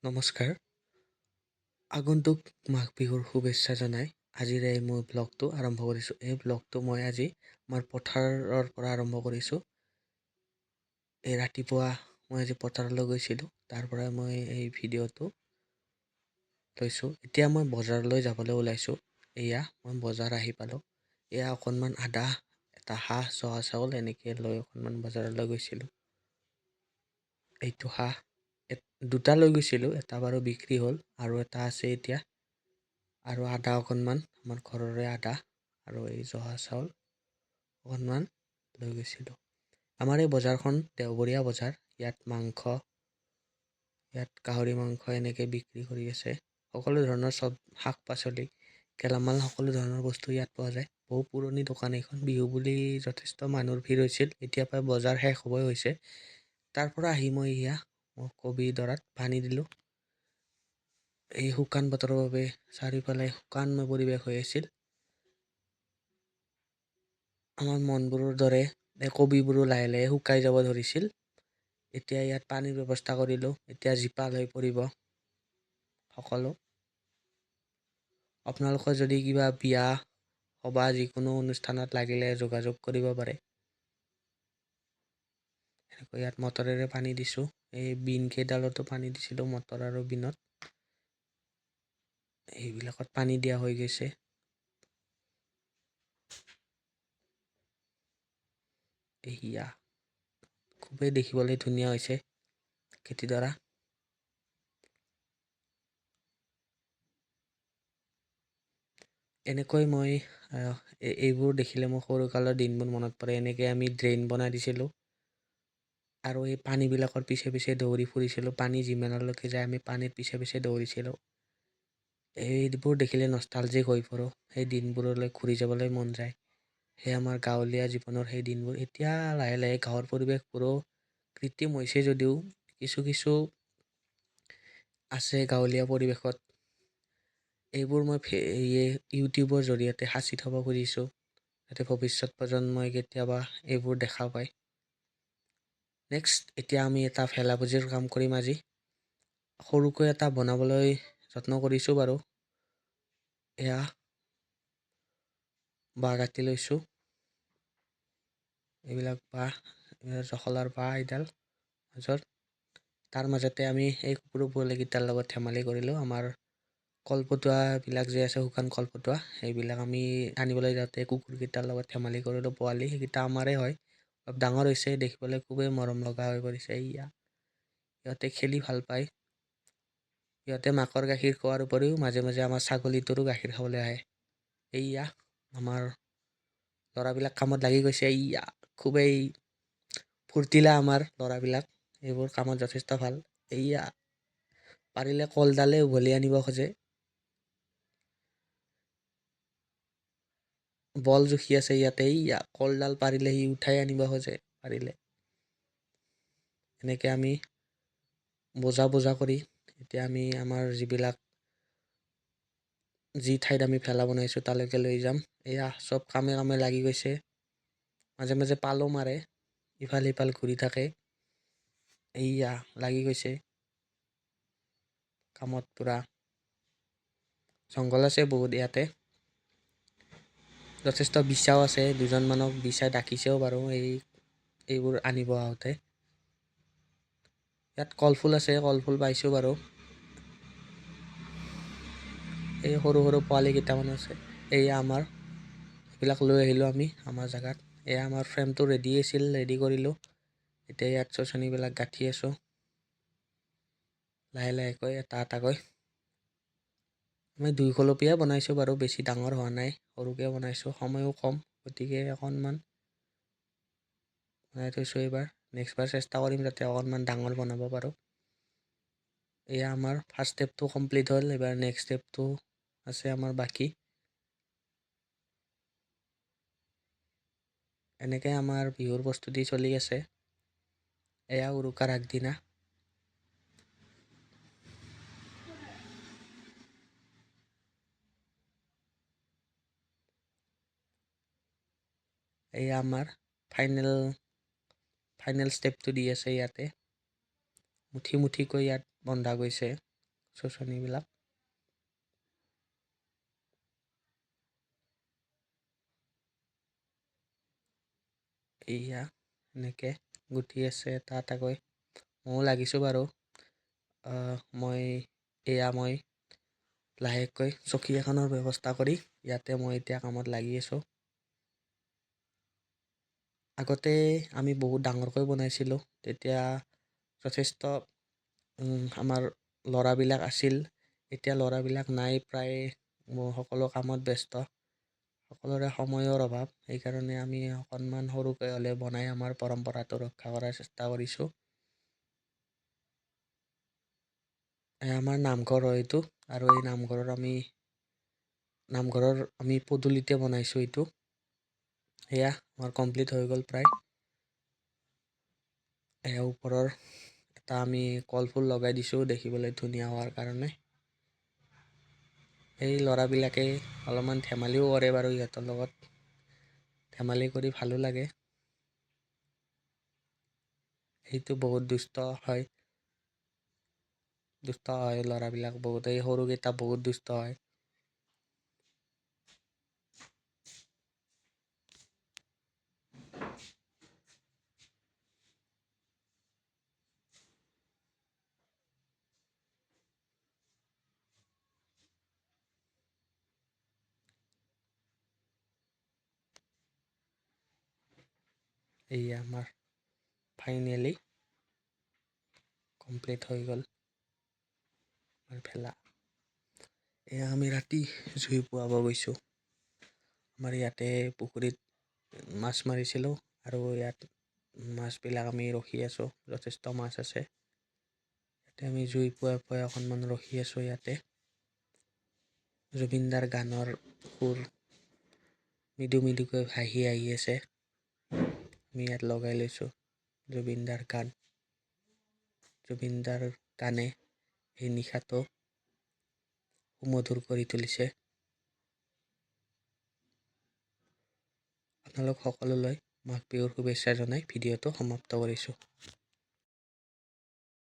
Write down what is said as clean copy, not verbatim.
নমস্কাৰ। আগন্তুক মাঘ বিহুৰ শুভেচ্ছা জনাই আজিৰে মই ব্লগটো আৰম্ভ কৰিছোঁ। এই ব্লগটো মই আজি আমাৰ পথাৰৰ পৰা আৰম্ভ কৰিছোঁ। এই ৰাতিপুৱা মই আজি পথাৰলৈ গৈছিলোঁ, তাৰ পৰা মই এই ভিডিঅ'টো লৈছোঁ। এতিয়া মই বজাৰলৈ যাবলৈ ওলাইছোঁ। এয়া মই বজাৰ আহি পালোঁ। এয়া অকণমান আদা, এটা হাঁহ, জহা চাউল এনেকৈ লৈ অকণমান বজাৰলৈ গৈছিলোঁ। এইটো হাঁহ দুটা লৈ গৈছিলোঁ, এটা বাৰু বিক্ৰী হ'ল আৰু এটা আছে এতিয়া। আৰু আদা অকণমান, আমাৰ ঘৰৰে আদা আৰু এই জহা চাউল অকণমান লৈ গৈছিলোঁ। আমাৰ এই বজাৰখন দেওবৰীয়া বজাৰ। ইয়াত গাহৰি মাংস এনেকৈ বিক্ৰী কৰি আছে। সকলো ধৰণৰ শাক পাচলি, গেলামাল সকলো ধৰণৰ বস্তু ইয়াত পোৱা যায়। বহু পুৰণি দোকান এইখন। বিহু বুলি যথেষ্ট মানুহৰ ভিৰ হৈছিল, এতিয়া প্ৰায় বজাৰ শেষ হ'বই হৈছে। তাৰ পৰা আহি মই কবি ডৰাত পানী দিলোঁ। এই শুকান বতৰৰ বাবে চাৰিওফালে শুকান পৰিৱেশ হৈ আছিল। আমাৰ মনবোৰৰ দৰে এই কবিবোৰো লাহে লাহে শুকাই যাব ধৰিছিল। এতিয়া ইয়াত পানীৰ ব্যৱস্থা কৰিলোঁ। এতিয়া জীপাল হৈ পৰিব সকলো। আপোনালোকৰ যদি কিবা বিয়া সবাহ যিকোনো অনুষ্ঠানত লাগিলে যোগাযোগ কৰিব পাৰে। এনেকৈ ইয়াত মটৰেৰে পানী দিছোঁ। এই বিন কেইডালতো পানী দিছিলোঁ, মটৰ আৰু বিনত। এইবিলাকত পানী দিয়া হৈ গৈছে। এয়া খুবেই দেখিবলৈ ধুনীয়া হৈছে খেতিডৰা। এনেকৈ মই এইবোৰ দেখিলে মোৰ সৰুকালৰ দিনবোৰ মনত পৰে। এনেকৈ আমি ড্ৰেইন বনাই দিছিলোঁ আৰু এই পানীবিলাকৰ পিছে পিছে দৌৰি ফুৰিছিলোঁ। পানী যিমানলৈকে যায় আমি পানীৰ পিছে পিছে দৌৰিছিলোঁ। এইবোৰ দেখিলে নষ্টালজিক হৈ পৰোঁ। সেই দিনবোৰলৈ ঘূৰি যাবলৈ মন যায়। সেই আমাৰ গাঁৱলীয়া জীৱনৰ সেই দিনবোৰ। এতিয়া লাহে লাহে গাঁৱৰ পৰিৱেশবোৰো কৃত্ৰিম হৈছে যদিও কিছু কিছু আছে গাঁৱলীয়া পৰিৱেশত। এইবোৰ মই ইউটিউবৰ জৰিয়তে সাঁচি থ'ব খুজিছোঁ, যাতে ভৱিষ্যত প্ৰজন্মই কেতিয়াবা এইবোৰ দেখা পায়। এতিয়া আমি এটা ভেলাপুজিৰ কাম কৰিম আজি। সৰুকৈ এটা বনাবলৈ যত্ন কৰিছোঁ বাৰু। এয়া বাঁহ কাটি লৈছোঁ। এইবিলাক জখলাৰ বাঁহ এইডাল তাৰ মাজতে আমি এই কুকুৰ পোৱালিকেইটাৰ লগত ধেমালি কৰিলোঁ। আমাৰ কলপতুৱাবিলাক যে আছে, শুকান কলপতুৱা, সেইবিলাক আমি আনিবলৈ যাওঁতে কুকুৰকেইটাৰ লগত ধেমালি কৰিলোঁ। পোৱালি সেইকেইটা আমাৰে হয়। অলপ ডাঙৰ হৈছে, দেখিবলৈ খুবেই মৰম লগা হৈ পৰিছে। সিহঁতে খেলি ভাল পায়। সিহঁতে মাকৰ গাখীৰ খোৱাৰ উপৰিও মাজে মাজে আমাৰ ছাগলীটোৰো গাখীৰ খাবলৈ আহে। আমাৰ ল'ৰাবিলাক কামত লাগি গৈছে। খুবেই ফূৰ্তিলা আমাৰ ল'ৰাবিলাক। এইবোৰ কামত যথেষ্ট ভাল। পাৰিলে কলডালে উঘলি আনিব খোজে। বল জুখি আছে ইয়াতে। কলডাল পাৰিলে সি উঠাই আনিব খোজে পাৰিলে। এনেকৈ আমি বোজা কৰি এতিয়া আমি আমাৰ যি ঠাইত আমি ভেলা বনাইছোঁ তালৈকে লৈ যাম। চব কামে কামে লাগি গৈছে। মাজে মাজে পালো মাৰে, ইফাল সিফাল ঘূৰি থাকে। লাগি গৈছে কামত পূৰা। জংঘল আছে বহুত ইয়াতে। যথেষ্ট বিছাও আছে। দুজনমানক বিছাই ডাকিছেও বাৰু এইবোৰ আনিব আহোঁতে। ইয়াত কলফুল আছে, কলফুল পাইছোঁ বাৰু। এই সৰু সৰু পোৱালি কেইটামান আছে। এইবিলাক লৈ আহিলোঁ আমি আমাৰ জেগাত। আমাৰ ফ্ৰেমটো ৰেডি আছিল, ৰেডি কৰিলোঁ। এতিয়া ইয়াত চচনিবিলাক গাঁঠি আছোঁ লাহে লাহেকৈ, এটা এটাকৈ। আমি 2 কলপীয়া বনাইছোঁ বাৰু, বেছি ডাঙৰ হোৱা নাই, সৰুকৈ বনাইছোঁ। সময়ো কম, গতিকে অকণমান বনাই থৈছোঁ এইবাৰ। নেক্সটবাৰ চেষ্টা কৰিম যাতে অকণমান ডাঙৰ বনাব পাৰোঁ। আমাৰ ফাৰ্ষ্ট ষ্টেপটো কমপ্লিট হ'ল। এইবাৰ নেক্সট ষ্টেপটো আছে আমাৰ বাকী। এনেকৈ আমাৰ বিহুৰ প্ৰস্তুতি চলি আছে। উৰুকাৰ আগদিনা। আমাৰ ফাইনেল ষ্টেপটো দি আছে ইয়াতে। মুঠি মুঠিকৈ ইয়াত বন্ধা গৈছে। চোচনিবিলাক। এয়া এনেকৈ গুঠি আছে এটা এটাকৈ। ময়ো লাগিছোঁ বাৰু। মই লাহেকৈ চকী এখনৰ ব্যৱস্থা কৰি ইয়াতে মই এতিয়া কামত লাগি আছোঁ। আগতে আমি বহুত ডাঙৰকৈ বনাইছিলোঁ, তেতিয়া যথেষ্ট আমাৰ ল'ৰাবিলাক আছিল। এতিয়া ল'ৰাবিলাক নাই, প্ৰায় সকলো কামত ব্যস্ত, সকলোৰে সময়ৰ অভাৱ। সেইকাৰণে আমি অকণমান সৰুকৈ হ'লে বনাই আমাৰ পৰম্পৰাটো ৰক্ষা কৰাৰ চেষ্টা কৰিছোঁ। আমাৰ নামঘৰ হয় এইটো, আৰু এই নামঘৰৰ আমি পদূলিতে বনাইছোঁ এইটো। এয়া আমাৰ কমপ্লিট হৈ গ'ল প্ৰায়। এয়া ওপৰৰ এটা আমি কলফুল লগাই দিছোঁ দেখিবলৈ ধুনীয়া হোৱাৰ কাৰণে। এই ল'ৰাবিলাকে অলপমান ধেমালিও কৰে বাৰু, ইহঁতৰ লগত ধেমালি কৰি ভালো লাগে। সেইটো বহুত দুষ্ট হয় ল'ৰাবিলাক বহুত, এই সৰুকেইটা বহুত দুষ্ট হয়। এই আমাৰ ফাইনেলি কমপ্লিট হৈ গ'ল আমাৰ ভেলা। এয়া আমি ৰাতি জুই পুৱাব গৈছোঁ। আমাৰ ইয়াতে পুখুৰীত মাছ মাৰিছিলোঁ, আৰু ইয়াত মাছবিলাক আমি ৰখি আছোঁ, যথেষ্ট মাছ আছে। ইয়াতে আমি জুই পুৱাই অকণমান ৰখি আছোঁ। ইয়াতে জুবিনদাৰ গানৰ সুৰ মৃদু মৃদুকৈ ভাহি আহি আছে। আমি ইয়াত লগাই লৈছোঁ জুবিনদাৰ গান। জুবিনদাৰ গানে এই নিশাটো সুমধুৰ কৰি তুলিছে। আপোনালোক সকলোলৈ মাঘ বিহুৰ শুভেচ্ছা জনাই ভিডিঅ'টো সমাপ্ত কৰিছোঁ।